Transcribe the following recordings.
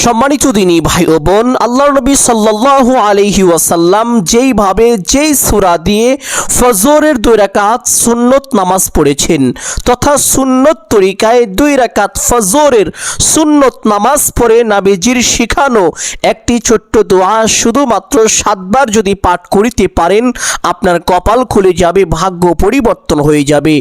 সম্মানিত দিনী ভাই ও বোন, আল্লাহর নবী সাল্লাল্লাহু আলাইহি ওয়াসাল্লাম যেই সূরা দিয়ে ফজরের 2 রাকাত সুন্নত নামাজ পড়েছেন তথা সুন্নত তরিকায় 2 রাকাত ফজরের সুন্নত নামাজ পড়ে নবীজির শিখানো একটি ছোট্ট দোয়া শুধুমাত্র 7 বার যদি পাঠ করিতে পারেন, আপনার কপাল খুলে যাবে, ভাগ্য পরিবর্তন হয়ে যাবে।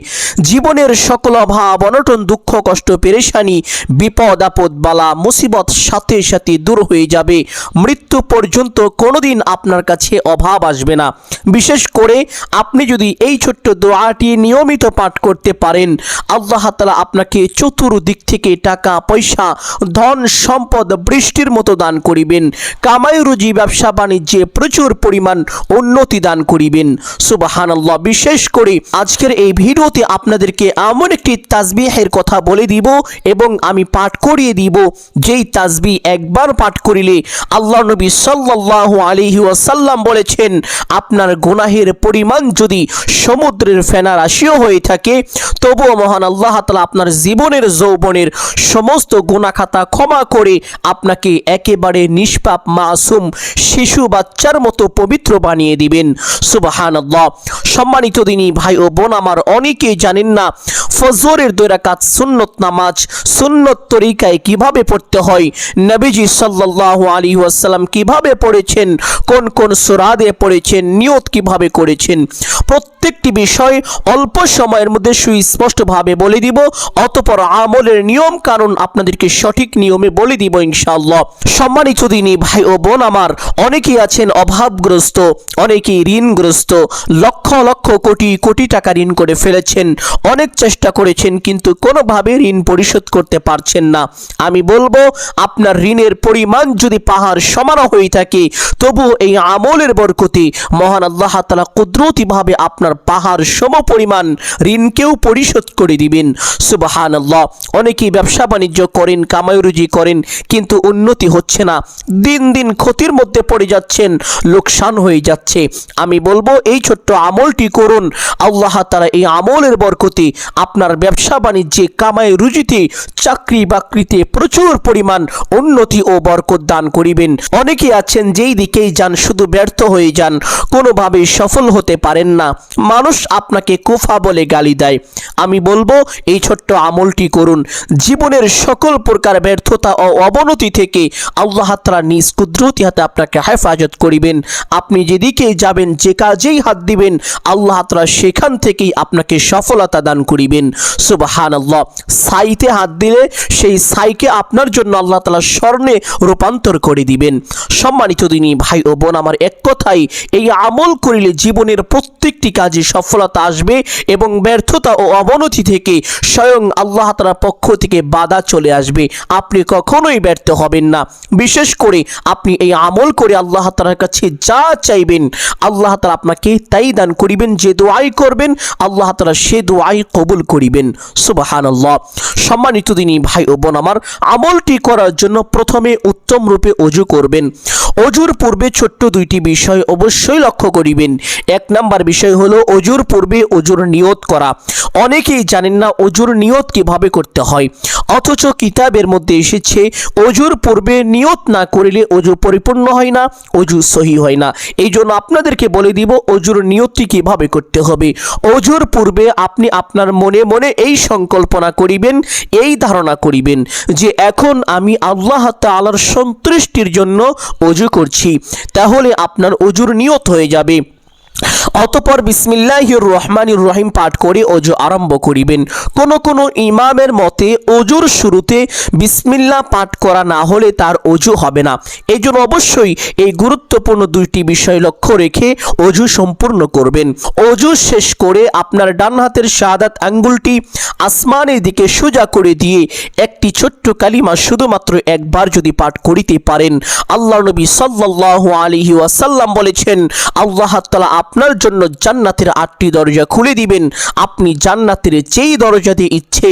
জীবনের সকল অভাব অনটন দুঃখ কষ্ট পেরেশানি বিপদ আপদ বালা মুসিবত সাথে সাথে দূর হয়ে যাবে। মৃত্যু পর্যন্ত কোনোদিন আপনার কাছে অভাব আসবে না। বিশেষ করে আপনি যদি এই ছোট্ট দোয়াটি নিয়মিত পাঠ করতে পারেন, আল্লাহ তাআলা আপনাকে চতুর্দিক থেকে টাকা পয়সা ধন সম্পদ বৃষ্টির মতো দান করিবেন। কামাই রুজি ব্যবসা বাণিজ্যে প্রচুর পরিমাণ উন্নতি দান করিবেন। সুবহানাল্লাহ। বিশেষ করে আজকের এই ভিডিওতে আপনাদেরকে এমন একটি তাসবিহের কথা বলে দিব এবং আমি পাঠ করিয়ে দিব, যেই তাসবিহ একবার পাঠ করিলে আল্লাহ নবী সাল্লাল্লাহু আলাইহি ওয়াসাল্লাম বলেছেন, আপনার গুনাহের পরিমাণ যদি সমুদ্রের ফেনা রাশিও হয়ে থাকে, তবুও মহান আল্লাহ তাআলা আপনার জীবনের যৌবনের সমস্ত গুনাহ খাতা ক্ষমা করে আপনাকে একেবারে নিষ্পাপ মাসুম শিশু বাচ্চার মতো পবিত্র বানিয়ে দিবেন। সুবহানাল্লাহ। সম্মানিত দিনী ভাই ও বোন আমার, অনেকেই জানেন না ফজরের 2 রাকাত সুন্নত নামাজ সুন্নত তরিকায় কিভাবে পড়তে হয়, নবীজি সাল্লাল্লাহু আলাইহি ওয়াসাল্লাম কিভাবে পড়েছেন, কোন কোন সূরা দিয়ে পড়েছেন, নিয়ত কিভাবে করেছেন, প্রত্যেকটি বিষয় অল্প সময়ের মধ্যে সুস্পষ্টভাবে বলে দিব। অতঃপর আমলের নিয়ম কানুন আপনাদেরকে সঠিক নিয়মে বলে দিব ইনশাআল্লাহ। সম্মানিত দিনী ভাই ও বোন আমার, অনেকেই আছেন অভাবগ্রস্ত, অনেকেই ঋণগ্রস্ত, লক্ষ লক্ষ কোটি কোটি টাকা ঋণ করে ফেলেছেন, অনেক চেষ্টা করেছেন কিন্তু কোনোভাবে ঋণ পরিশোধ করতে পারছেন না। আমি বলবো, আপনার ঋণের পরিমাণ যদি পাহাড় সমান হয়ে থাকে, তবু এই আমলের বরকতে মহান আল্লাহ তাআলা কুদরতিভাবে আপনার পাহাড় সম পরিমাণ ঋণকেও পরিশোধ করে দিবেন। সুবহানাল্লাহ। অনেকেই ব্যবসা বাণিজ্য করেন, কামাই রুজি করেন, কিন্তু উন্নতি হচ্ছে না, দিন দিন ক্ষতির মধ্যে পড়ে যাচ্ছেন, লোকসান হয়ে যাচ্ছে। আমি বলবো, এই ছোট্ট আমলটি করুন, আল্লাহ তাআলা এই আমলের বরকতে আপনার ব্যবসা বাণিজ্যে কামাই রুজিতে চাকরি বাকরিতে প্রচুর পরিমাণ উন্নতি ও বরকত দান করিবেন। অনেকে আছেন যেই দিকেই যান শুধু ব্যর্থ হয়ে যান, কোনোভাবেই সফল হতে পারেন না, মানুষ আপনাকে কুফা বলে গালি দেয়। আমি বলবো, এই ছোট্ট আমলটি করুন, জীবনের সকল প্রকার ব্যর্থতা ও অবনতি থেকে আল্লাহ তাআলা নিজ কুদরতি হাতে আপনাকে হেফাজত করিবেন। আপনি যেদিকে যাবেন, যে কাজেই হাত দিবেন, আল্লাহ তাআলা সেখান থেকেই আপনাকে সফলতা দান করিবেন। সুবহানাল্লাহ। ছাইতে হাত দিলে সেই ছাইকে আপনার জন্য আল্লাহ তাআলা স্বর্ণে রূপান্তর করে দিবেন। সম্মানিত দিনী ভাই ও বোন আমার, এক কথাই এই আমল করিলে জীবনের প্রত্যেকটি কাজে সফলতা আসবে এবং ব্যর্থতা ও অবনতি থেকে স্বয়ং আল্লাহ তাআলার পক্ষ থেকে বাধা চলে আসবে। আপনি কখনোই ব্যর্থ হবেন না। বিশেষ করে আপনি এই আমল করে আল্লাহ তাআলার কাছে যা চাইবেন, আল্লাহ তাআলা আপনাকে তাই দান করিবেন। যে দোয়াই করবেন, আল্লাহ তাআলা সে দোয়াই কবুল করিবেন। সুবহানাল্লাহ। সম্মানিত দিনী ভাই ও বোন আমার, আমলটি করার জন্য প্রথমে উত্তম রূপে ওযু করবেন। ওযুর পূর্বে ছোট্ট 2টি বিষয় অবশ্যই লক্ষ্য করিবেন। 1 নাম্বার বিষয় হলো ওযুর পূর্বে ওযুর নিয়ত করা। অনেকেই জানেন না ওযুর নিয়ত কিভাবে করতে হয়, অথচ কিতাবের মধ্যে এসেছে ওযুর পূর্বে নিয়ত না করিলে ওযু পরিপূর্ণ হয় না, ওযু সহি হয় না। এই জন্য আপনাদেরকে বলে দিব ওযুর নিয়তটি কিভাবে করতে হবে। ওযুর পূর্বে আপনি আপনার মনে মনে এই সংকল্পনা করিবেন, এই ধারণা করিবেন যে এখন আমি আল্লাহ তাআলার সন্তুষ্টির জন্য ওযু করছি, তাহলে আপনার ওযুর নিয়ত হয়ে যাবে। অতঃপর বিসমিল্লাহির রহমানির রহিম পাঠ করে ওযু আরম্ভ করিবেন। কোন ইমামের মতে ওযুর শুরুতে বিসমিল্লাহ পাঠ করা না হলে তার ওযু হবে না। এই জন্য অবশ্যই এই গুরুত্বপূর্ণ 2টি বিষয় লক্ষ্য রেখে ওযু সম্পূর্ণ করবেন। ওযু শেষ করে আপনার ডান হাতের শাহাদাত আঙ্গুলটি আসমানের দিকে সোজা করে দিয়ে একটি ছোট্ট কালিমা শুধুমাত্র একবার যদি পাঠ করিতে পারেন, আল্লাহ নবী সাল্লাল্লাহু আলাইহি ওয়াসাল্লাম বলেছেন, আল্লাহ তাআলা আপনার জন্য জান্নাতের 8টি দরজা খুলে দিবেন। আপনি জান্নাতের যেই দরজা দিয়ে ইচ্ছে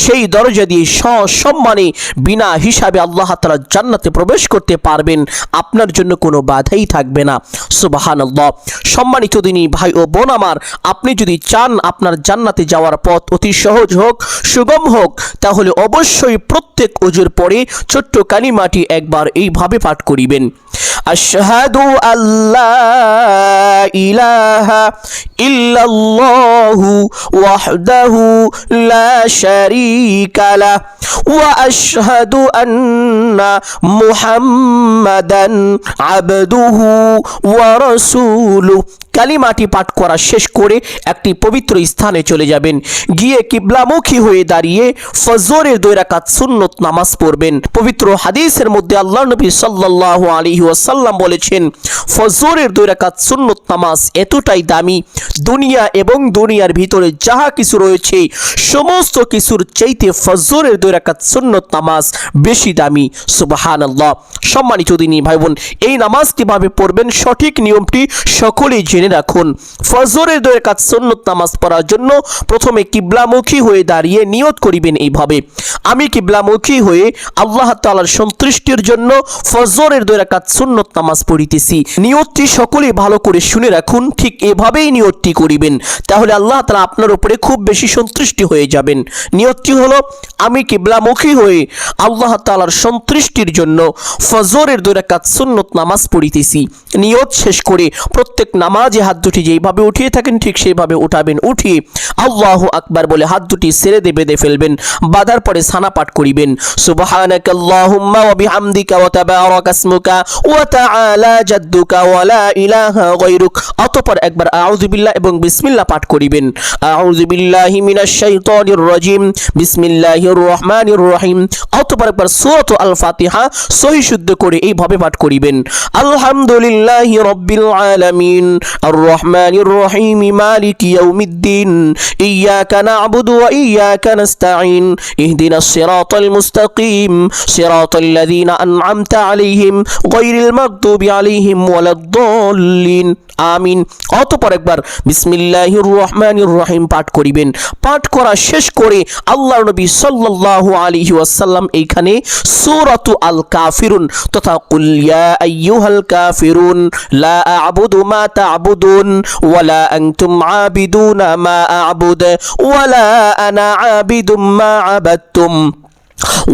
সেই দরজা দিয়ে সসম্মানে বিনা হিসাবে আল্লাহ তাআলা জান্নাতে প্রবেশ করতে পারবেন। আপনার জন্য কোনো বাধাই থাকবে না। সুবহানাল্লাহ। সম্মানিত দিনী ভাই ও বোন আমার, আপনি যদি চান আপনার জান্নাতে যাওয়ার পথ অতি সহজ হোক, সুগম হোক, তাহলে অবশ্যই প্রত্যেক ওযুর পরে ছোট্ট কালিমাটি একবার এইভাবে পাঠ করিবেন। আশহাদু আল্লা ইলাহা ইল্লাল্লাহু ওয়াহদাহু লা শারীকা লাহ ওয়া আশহাদু আন্না মুহাম্মাদান আবদুহু ওয়া রাসূলুহু। কালিমাটি পাঠ করা শেষ করে একটি পবিত্র স্থানে চলে যাবেন। গিয়ে কিবলামুখী হয়ে দাঁড়িয়ে ফজরের 2 রাকাত সুন্নত নামাজ পড়বেন। পবিত্র হাদিসের মধ্যে আল্লাহর নবী সাল্লাল্লাহু আলাইহি ওয়াসাল্লাম বলেছেন, ফজরের 2 রাকাত সুন্নত নামাজ এতটাই দামি, দুনিয়া এবং দুনিয়ার ভিতরে যাহা কিছু রয়েছে সমস্ত কিছুর চাইতে ফজরের 2 রাকাত সুন্নত নামাজ বেশি দামি। সুবহানাল্লাহ। সম্মানিত দিনী ভাই বোন, এই নামাজ কিভাবে পড়বেন সঠিক নিয়মটি সকলেই জেনে রাখুন। ফজরের 2 রাকাত সুন্নত নামাজ পড়ার জন্য প্রথমে কিবলামুখী হয়ে দাঁড়িয়ে নিয়ত করিবেন এইভাবে, আমি কিবলামুখী হয়ে আল্লাহ তাআলার সন্তুষ্টির জন্য ফজরের 2 রাকাত সুন্নত নামাজ পড়িতেছি। নিয়তটি সকলেই ভালো করে শুনে রাখুন, ঠিক এভাবেই নিয়তটি করিবেন, তাহলে আল্লাহ তাআলা আপনার উপরে খুব বেশি সন্তুষ্টি হয়ে যাবেন। নিয়তটি হলো, আমি কিবলামুখী হয়ে আল্লাহ তাআলার সন্তুষ্টির জন্য ফজরের 2 রাকাত সুন্নত নামাজ পড়িতেছি। নিয়ত শেষ করে প্রত্যেক নামাজে হাত দুটি যেইভাবে উঠিয়ে থাকেন ঠিক সেইভাবে উঠাবেন। উঠিয়ে আল্লাহু আকবার বলে হাত দুটি ছেড়ে বেঁধে ফেলবেন। বাঁধার পরে সানা পাঠ করিবেন, সুবহানাকাল্লাহুম্মা ওয়া বিহামদিকা ওয়া তাবারাকা ইসমুকা ওয়া তাআলা জাদ্দুকা ওয়া লা ইলাহা গায়রুক। অতঃপর একবার আউযু বিল্লাহ এবং বিসমিল্লাহ পাঠ করিবেন। আউযু বিল্লাহি মিনাশ শাইতানির রাজিম, বিসমিল্লাহির রহমানির রহিম। অতঃপর একবার সূরাত আল ফাতিহা সহি শুদ্ধ করে এইভাবে পাঠ করিবেন, আলহামদুলিল্লাহি রাব্বিল আলামিন আর রহমানির রহিম মালিকি ইয়াউমিদ্দিন ইয়াকা না'বুদু ওয়া ইয়াকা নাস্তাঈন ইহদিনাস সিরাতাল মুস্তাকিম সিরাতাল লাযীনা আন'আমতা আলাইহিম গায়রিল মাগদুবি আলাইহিম ওয়ালাদ-দাল্লিন আমিন। অতঃপর একবার বিসমিল্লাহির রহমানির রহিম পাঠ করিবেন। পাঠ করা শেষ করে আল্লাহর নবী সাল্লাল্লাহু আলাইহি ওয়াসাল্লাম এইখানে সূরাতু আল কাফিরুন তথা কুল ইয়া আইয়ুহাল কাফিরুন লা আ'বুদু মা তা'বুদুন ওয়ালা আনতুম আবিদুনা মা আ'বুদ ওয়ালা আনা আবিদুম মা আবাদতুম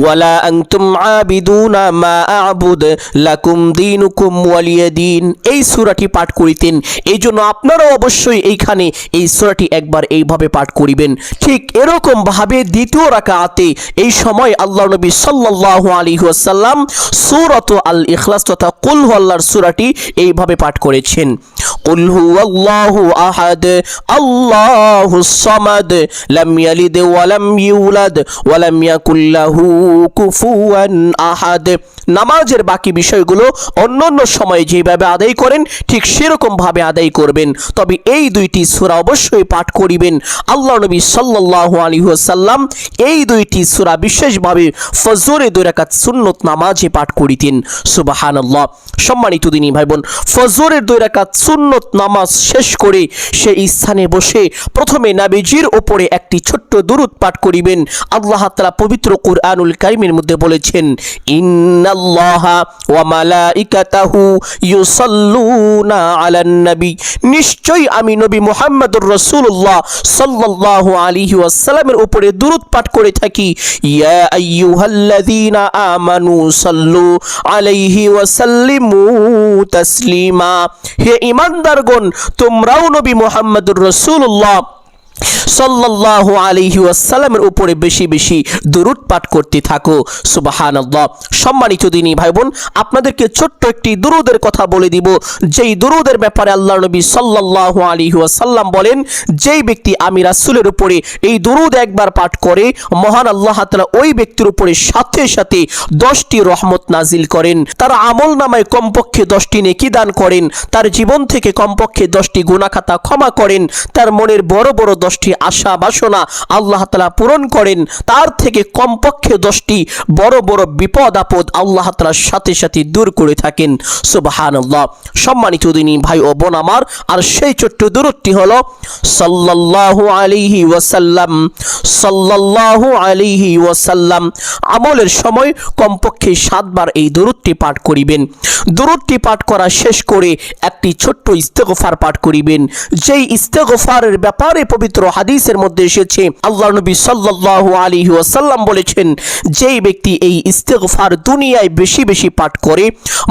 ওয়ালা আনতুম আবিদুনা মা আ'বুদ লাকুম দীনুকুম ওয়ালিয়া দীন। এই সূরাটি পাঠ করিতেন। এই জন্য আপনারাও অবশ্যই এইখানে এই সূরাটি একবার এইভাবে পাঠ করিবেন। ঠিক এরকম ভাবে দ্বিতীয় রাকাতে এই সময় আল্লাহর নবী সাল্লাল্লাহু আলাইহি ওয়াসাল্লাম সূরাত আল ইখলাস তথা কুল হুয়াল্লাহর সূরাটি এইভাবে পাঠ করেছেন, কুল হুয়াল্লাহু আহাদ আল্লাহুস সামাদ লাম ইয়ালিদ ওয়া লাম ইউলাদ ওয়া লাম ইয়াকুল লাহু কুফুয়ান আহাদ। নামাজের বাকি বিষয়গুলো অন্যান্য সময়ে যেভাবে আদায় করেন ঠিক সেরকম ভাবে আদায় করবেন, তবে এই 2টি সূরা অবশ্যই পাঠ করিবেন। আল্লাহর নবী সাল্লাল্লাহু আলাইহি ওয়াসাল্লাম এই 2টি সূরা বিশেষভাবে ফজরে 2 রাকাত সুন্নত নামাজে পাঠ করিতেন। সুবহানাল্লাহ। সম্মানিত দিনী ভাই বোন, ফজরের 2 রাকাত সুন্নত নামাজ শেষ করে সেই স্থানে বসে প্রথমে নবীজির উপরে একটি ছোট্ট দুরূদ পাঠ করিবেন। আল্লাহ তাআলা পবিত্র কুরআনুল কারীমের মধ্যে বলেছেন, ইন্নাল্লাহা ওয়া মালাইকাতাহু ইউসাল্লুনা আলান নবী, নিশ্চয়ই আমি নবী মুহাম্মদুর রাসূলুল্লাহ সাল্লাল্লাহু আলাইহি ওয়াসাল্লামের উপরে দুরূদ পাঠ করে থাকি। ইয়া আইয়ুহাল্লাযীনা আমানু সাল্লু আলাইহি ওয়া সাল্লিমু তাসলিমা। হে ঈমানদারগণ, তোমরাও নবী মুহাম্মদুর রাসূলুল্লাহ সাল্লাল্লাহু আলাইহি ওয়াসাল্লামের উপরে বেশি বেশি দুরূদ পাঠ করতে থাকো। সুবহানাল্লাহ। সম্মানিত দিনী ভাই বোন, আপনাদেরকে ছোট্ট একটি দুরূদের কথা বলে দিব, যেই দুরূদের ব্যাপারে আল্লাহর নবী সাল্লাল্লাহু আলাইহি ওয়াসাল্লাম বলেন, যেই ব্যক্তি আমি রাসূলের উপরে এই দুরূদ একবার পাঠ করে মহান আল্লাহ তাআলা ওই ব্যক্তির উপরে সাথে সাথে 10টি রহমত নাজিল করেন, তার আমলনামায় কমপক্ষে 10টি নেকি দান করেন, তার জীবন থেকে কমপক্ষে 10টি গুনাহ খাতা ক্ষমা করেন, তার মনের বড় বড় 10টি আশা বাসনা আল্লাহ তাআলা পূরণ করেন, তার থেকে কমপক্ষে 10টি বড় বড় বিপদ আপদ আল্লাহ তাআলার সাথে সাথে দূর করে থাকেন। সুবহানাল্লাহ। সম্মানিত দিনী ভাই ও বোন আমার, আর সেই ছোট্ট দরুদটি হলো সাল্লাল্লাহু আলাইহি ওয়াসাল্লাম, সাল্লাল্লাহু আলাইহি ওয়াসাল্লাম। আমলের সময় কমপক্ষে 7 বার এই দরুদটি পাঠ করিবেন। দরুদটি পাঠ করা শেষ করে একটি ছোট্ট ইস্তেগফার পাঠ করিবেন। যেই ইস্তেগফারের ব্যাপারে পবিত্র হাদিসের মধ্যে এসেছে, আল্লাহর নবী সাল্লাল্লাহু আলাইহি ওয়াসাল্লাম বলেছেন, যেই ব্যক্তি এই ইস্তেগফার দুনিয়ায় বেশি বেশি পাঠ করে,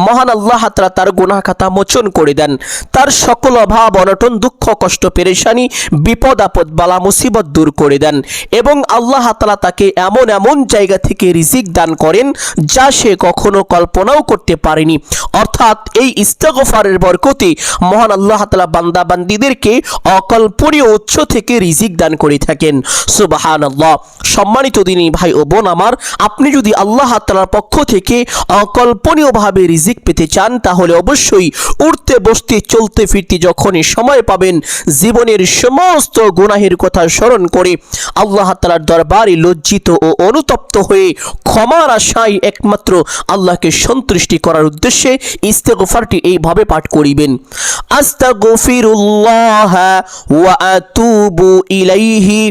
মহান আল্লাহ তাআলা তার গুনাহ খাতা মোচন করে দেন, তার সকল অভাব অনটন দুঃখ কষ্ট পেরেশানি বিপদ আপদ বালা মুসিবত দূর করে দেন, এবং আল্লাহ তাআলা তাকে এমন এমন জায়গা থেকে রিজিক দান করেন যা সে কখনো কল্পনাও করতে পারেনি। অর্থাৎ এই ইস্তেগফারের বরকতে মহান আল্লাহ তাআলা বান্দা বান্দীদেরকে অকল্পনীয় উৎস থেকে রিজিক দান করে থাকেন। সুবহানাল্লাহ। সম্মানিত দিনী ভাই ও বোন আমার, আপনি যদি আল্লাহ তাআলার পক্ষ থেকে অকল্পনীয়ভাবে রিজিক পেতে চান, তাহলে অবশ্যই উঠতে বসতে চলতে ফিরতে যখনই সময় পাবেন, জীবনের সমস্ত গুনাহের কথা স্মরণ করে আল্লাহ তাআলার দরবারে লজ্জিত ও অনুতপ্ত হয়ে ক্ষমার আশায় একমাত্র আল্লাহকে সন্তুষ্টি করার উদ্দেশ্যে ইস্তেগফারটি এইভাবে পাঠ করিবেন। আস্তাগফিরুল্লাহ ওয়া আতুবু ইলাইহি,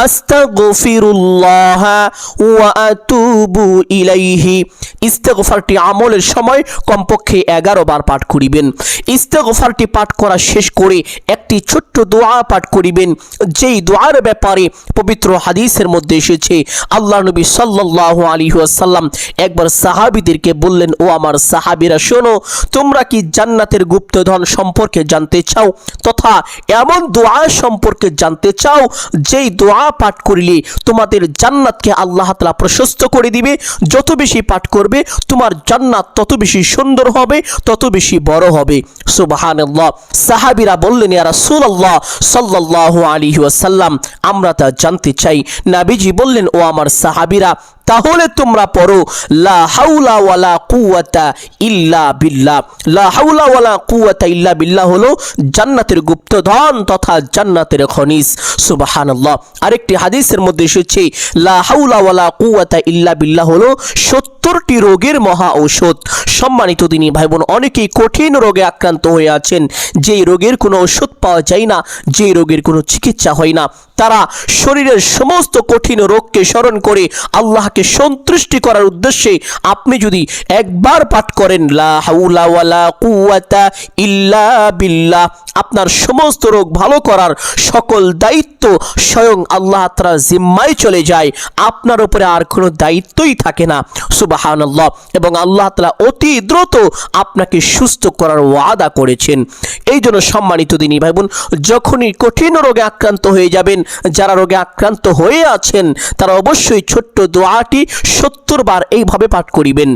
আস্তাগফিরুল্লাহ ওয়া আতুবু ইলাইহি। ইস্তেগফারটি আমলের সময় কমপক্ষে 11 বার পাঠ করিবেন। ইস্তেগফারটি পাঠ করা শেষ করে একটি ছোট্ট দোয়া পাঠ করিবেন, যেই দোয়ার ব্যাপারে পবিত্র হাদিসের মধ্যে এসেছে, আল্লাহর নবী সাল্লাল্লাহু আলাইহি ওয়াসাল্লাম একবার সাহাবীদেরকে বললেন, ও আমার সাহাবীরা শোনো, তোমরা কি জান্নাতের গুপ্তধন সম্পর্কে জানতে চাও, তথা এমন দোয়া সম্পর্কে জানতে চাও যেই দোয়া পাঠ করিলে তোমাদের জান্নাতকে আল্লাহ তাআলা প্রশস্ত করে দিবে। যত বেশি পাঠ করবে তোমার জান্নাত তত বেশি সুন্দর হবে, তত বেশি বড় হবে। সুবহানাল্লাহ। সাহাবীরা বললেন, ইয়া রাসূলুল্লাহ সাল্লাল্লাহু আলাইহি ওয়াসাল্লাম, আমরা তা জানতে চাই। নবীজি বললেন, ও আমার সাহাবীরা, তাহলে তোমরা পড়ো লা হাওলা ওয়ালা কুওয়াতা ইল্লা বিল্লাহ। লা হাওলা ওয়ালা কুওয়াতা ইল্লা বিল্লাহ হলো জান্নাতের গুপ্তধন তথা জান্নাতের খনিজ। সুবহানাল্লাহ। আরেকটি হাদিসের মধ্যে এসেছে, লা হাওলা ওয়ালা কুওয়াতা ইল্লা বিল্লাহ হলো 70টি রোগের মহা ঔষধ। সম্মানিত দিনী ভাই বোন, অনেকেই কঠিন রোগে আক্রান্ত হয়ে আছেন, যেই রোগের কোনো ওষুধ পাওয়া যায় না, যেই রোগের কোনো চিকিৎসা হয় না। তারা শরীরের সমস্ত কঠিন রোগকে স্মরণ করে আল্লাহকে সন্তুষ্টি করার উদ্দেশ্যে আপনি যদি একবার পাঠ করেন লা হাওলা ওয়ালা কুওয়াতা ইল্লা বিল্লাহ, আপনার সমস্ত রোগ ভালো করার সকল দায়িত্ব স্বয়ং আল্লাহ তাআলার জিম্মায় চলে যায়, আপনার উপরে আর কোনো দায়িত্বই থাকে না। সুবহানাল্লাহ। এবং আল্লাহ তাআলা অতি দ্রুত আপনাকে সুস্থ করার ওয়াদা করেছেন। এই জন্য সম্মানিত দিনী ভাই বোন, যখনই কঠিন রোগে আক্রান্ত হয়ে যাবেন, যারা রোগে আক্রান্ত হয়ে আছেন তারা অবশ্যই ছোট্ট দোয়াটি 70 বার এইভাবে পাঠ করিবেন,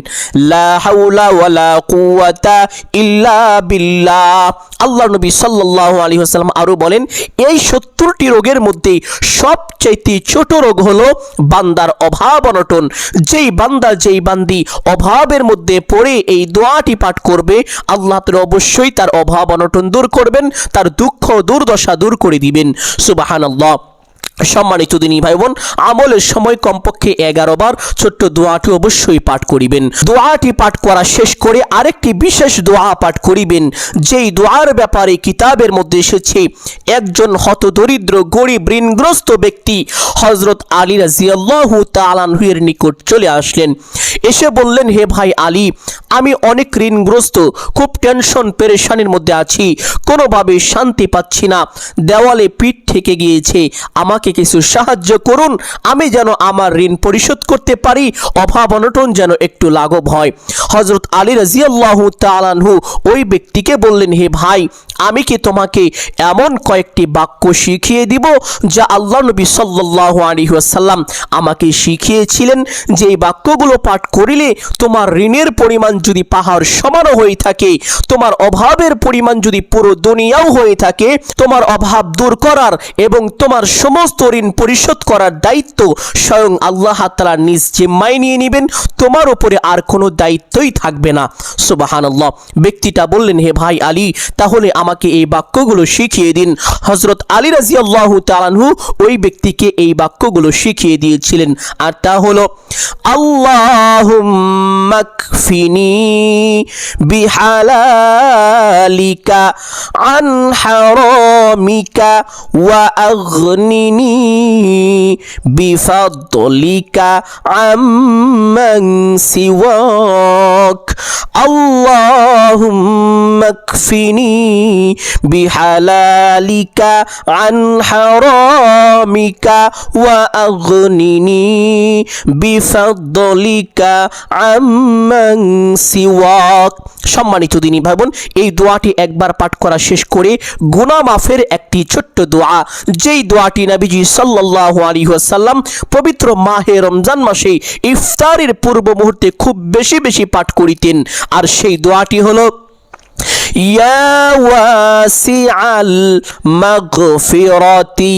লা হাওলা ওয়ালা কুওয়াতা ইল্লা বিল্লাহ। আল্লাহর নবী সাল্লাল্লাহু আলাইহি ওয়াসাল্লাম আরো বলেন, এই 70টি রোগের মধ্যে সবচেয়ে ছোট রোগ হলো বান্দার অভাব অনটন। যেই বান্দা যেই বান্দি অভাবের মধ্যে পড়ে এই দোয়াটি পাঠ করবে, আল্লাহ তাআলা অবশ্যই তার অভাব অনটন দূর করবেন, তার দুঃখ দুর্দশা দূর করে দিবেন। সুবহানাল্লাহ। সম্মানিত দিনী ভাই বোন, আমলের সময় কমপক্ষে 11 বার ছোট্ট দোয়াটি অবশ্যই পাঠ করিবেন। দোয়াটি পাঠ করা শেষ করে আরেকটি বিশেষ দোয়া পাঠ করিবেন, যেই দোয়ার ব্যাপারে কিতাবের মধ্যে এসেছে, একজন হতদরিদ্র গরিব ঋণগ্রস্ত ব্যক্তি হযরত আলী রাদিয়াল্লাহু তাআলা আনহু এর নিকট চলে আসলেন। এসে বললেন, হে ভাই আলী, আমি অনেক ঋণগ্রস্ত, খুব টেনশন পেরেশানির মধ্যে আছি, কোনোভাবে শান্তি পাচ্ছি না, দেওয়ালে পিঠ ঠেকে গিয়েছে, আমাকে কিছু সাহায্য করুন, আমি যেন আমার ঋণ পরিশোধ করতে পারি, অভাব অনটন যেন একটু লাঘব হয়। হযরত আলী রাদিয়াল্লাহু তাআলা আনহু ওই ব্যক্তিকে বললেন, হে ভাই, আমি কি তোমাকে এমন কয়েকটি বাক্য শিখিয়ে দিব যা আল্লাহ নবী সাল্লাল্লাহু আলাইহি ওয়াসাল্লাম আমাকে শিখিয়েছিলেন, যে এই বাক্যগুলো পাঠ করিলে তোমার ঋণের পরিমাণ যদি পাহাড় সমানও হয়ে থাকে, তোমার অভাবের পরিমাণ যদি পুরো দুনিয়াও হয়ে থাকে, তোমার অভাব দূর করার এবং তোমার সমস্ত সমস্ত ঋণ পরিশোধ করার দায়িত্ব স্বয়ং আল্লাহ তাআলা নিজ জিম্মায় নিয়ে নেবেন, তোমার উপরে আর কোনো দায়িত্বই থাকবে না। সুবহানাল্লাহ। ব্যক্তিটা বললেন, হে ভাই আলী, তাহলে আমাকে এই বাক্যগুলো শিখিয়ে দিন। হযরত আলী রাদিয়াল্লাহু তাআলা আনহু ওই ব্যক্তিকে এই বাক্যগুলো শিখিয়ে দিয়েছিলেন, আর তা হলো আল্লাহুম্মা কফিনি বিহালালিকা আন হারামিকা ওয়া আগনিনি বিফাদলিকা আম্মান সিওয়াক। আল্লাহুম্মা কফিনি বিহালালিকা আন হারামিকা ওয়া আগনিনি বিফাদলিকা আম্মান সিওয়াক। সম্মানিত দিনী ভাই বোন, এই দোয়াটি একবার পাঠ করা শেষ করে গুনাহ মাফের একটি ছোট্ট দোয়া, যেই দোয়াটি নবীজি সাল্লাল্লাহু আলাইহি ওয়াসাল্লাম পবিত্র মাহে রমজান মাসে ইফতারের পূর্ব মুহূর্তে খুব বেশি বেশি পাঠ করিতেন, আর সেই দোয়াটি হলো ইয়া ওয়াসিআল মাগফিরাতি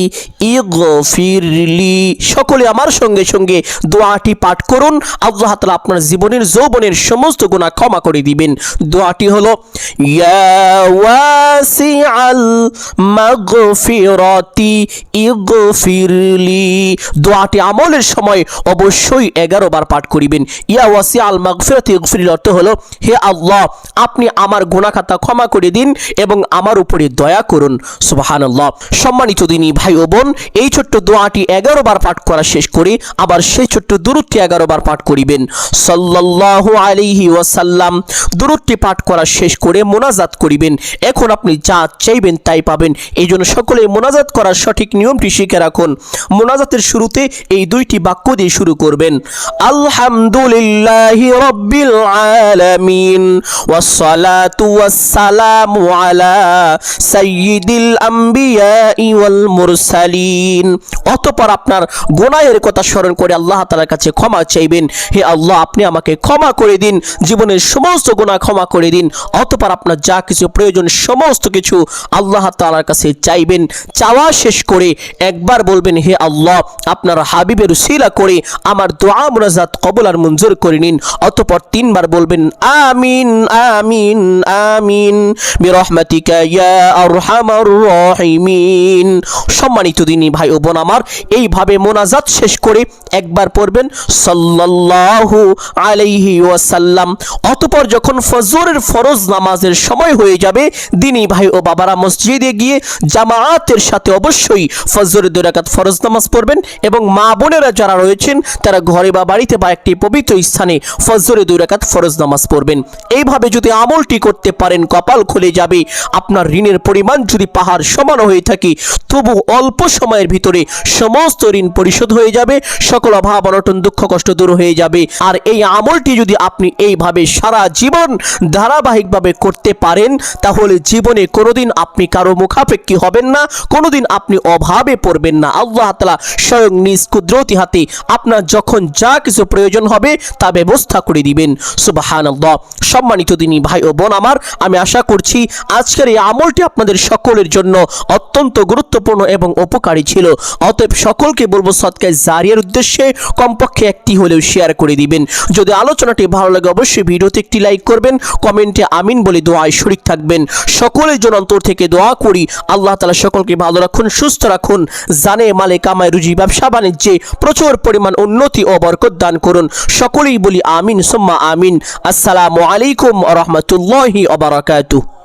ইগফিরলি। সকলে আমার সঙ্গে সঙ্গে দোয়াটি পাঠ করুন, আল্লাহ তাআলা আপনার জীবনের যৌবনের সমস্ত গুনাহ ক্ষমা করে দিবেন। দোয়াটি হলো ইয়া ওয়াসিআল মাগফিরাতি ইগফিরলি। দোয়াটি আমলের সময় অবশ্যই 11 বার পাঠ করিবেন। ইয়া ওয়াসিআল মাগফিরাতি ইগফিরলি অর্থ হলো, হে আল্লাহ, আপনি আমার গুনাহ খাতা ক্ষমা করে দিন এবং আমার উপরে দয়া করুন। সুবহানাল্লাহ। সম্মানিত দিনী ভাই ও বোন, এই ছোট্ট দোয়াটি 11 বার পাঠ করা শেষ করে আবার সেই ছোট্ট দুরূদটি 11 বার পাঠ করিবেন, সাল্লাল্লাহু আলাইহি ওয়াসাল্লাম। দুরূদটি পাঠ করা শেষ করে মোনাজাত করিবেন। এখন আপনি যা চাইবেন তাই পাবেন। এই জন্য সকলে মোনাজাত করার সঠিক নিয়মটি শিখে রাখুন। মোনাজাতের শুরুতে এই দুইটি বাক্য দিয়ে শুরু করবেন, আলহামদুলিল্লাহি রাব্বিল আলামিন ওয়াসসালাতু ওয়াসসালামু আলা সাইয়্যিদিল আম্বিয়াই ওয়াল মুরসালিন। অতঃপর আপনার গুনাহের কথা স্মরণ করে আল্লাহ তাআলার কাছে ক্ষমা চাইবেন, হে আল্লাহ, আপনি আমাকে ক্ষমা করে দিন, জীবনের সমস্ত গুনাহ ক্ষমা করে দিন। অতঃপর আপনার যা কিছু প্রয়োজন সমস্ত কিছু আল্লাহ তাআলার কাছে চাইবেন। চাওয়া শেষ করে একবার বলবেন, হে আল্লাহ, আপনার হাবিবের উসিলা করে আমার দোয়া মুনাজাত কবুল আর মঞ্জুর করে নিন। অতঃপর 3 বার বলবেন, আমিন আমিন আমিন বিরহমাতিকা ইয়া আরহামার রাহিমিন। সম্মানিত দিনী ভাই ও বোন আমার, এইভাবে মোনাজাত শেষ করে একবার পড়বেন সাল্লাল্লাহু আলাইহি ওয়াসাল্লাম। অতঃপর যখন ফজরের ফরজ নামাজের সময় হয়ে যাবে, দিনী ভাই ও বাবারা মসজিদে গিয়ে জামাআতের সাথে অবশ্যই ফজরের 2 রাকাত ফরজ নামাজ পড়বেন, এবং মা বোনেরা যারা রয়েছেন তারা ঘরে বা বাড়িতে বা একটি পবিত্র স্থানে ফজরের 2 রাকাত ফরজ নামাজ পড়বেন। এইভাবে যদি আমলটি করতে পারেন, কপাল খুলে যাবে। আপনার ঋণের পরিমাণ যদি পাহাড় সমান হয়ে থাকে, তবু অল্প সময়ের ভিতরে সমস্ত ঋণ পরিশোধ হয়ে যাবে, সকল অভাব অনটন দুঃখ কষ্ট দূর হয়ে যাবে। আর এই আমলটি যদি আপনি এইভাবে সারা জীবন ধারাবাহিকভাবে করতে পারেন, তাহলে জীবনে কোনোদিন আপনি কারো মুখাপেক্ষী হবেন না, কোনোদিন আপনি অভাবে পড়বেন না। আল্লাহ তাআলা স্বয়ং নিজ কুদরতি হাতে আপনার যখন যা কিছু প্রয়োজন হবে তা ব্যবস্থা করে দিবেন। সুবহানাল্লাহ। সম্মানিত দিনী ভাই ও বোন আমার, আমি আশা করছি আজকের এই আমলটি আপনাদের সকলের জন্য অত্যন্ত গুরুত্বপূর্ণ এবং উপকারী ছিল। অতএব সকলকে বলবো সদকায়ে জারিয়ার উদ্দেশ্যে কমপক্ষে একটি হলেও শেয়ার করে দিবেন। যদি আলোচনাটি ভালো লাগে অবশ্যই ভিডিওতে একটি লাইক করবেন, কমেন্টে আমিন বলে দোয়ায় শরীক থাকবেন। সকলের জন্য অন্তর থেকে দোয়া করি, আল্লাহ তাআলা সকলকে ভালো রাখুন, সুস্থ রাখুন, জানে মালে কামায় রুজি ব্যবসা বাণিজ্যে প্রচুর পরিমাণ উন্নতি ও বরকত দান করুন। সকলেই বলি আমিন সুম্মা আমিন। আসসালামু আলাইকুম ওয়া রাহমাতুল্লাহি ওয়া বারাকাতুহু।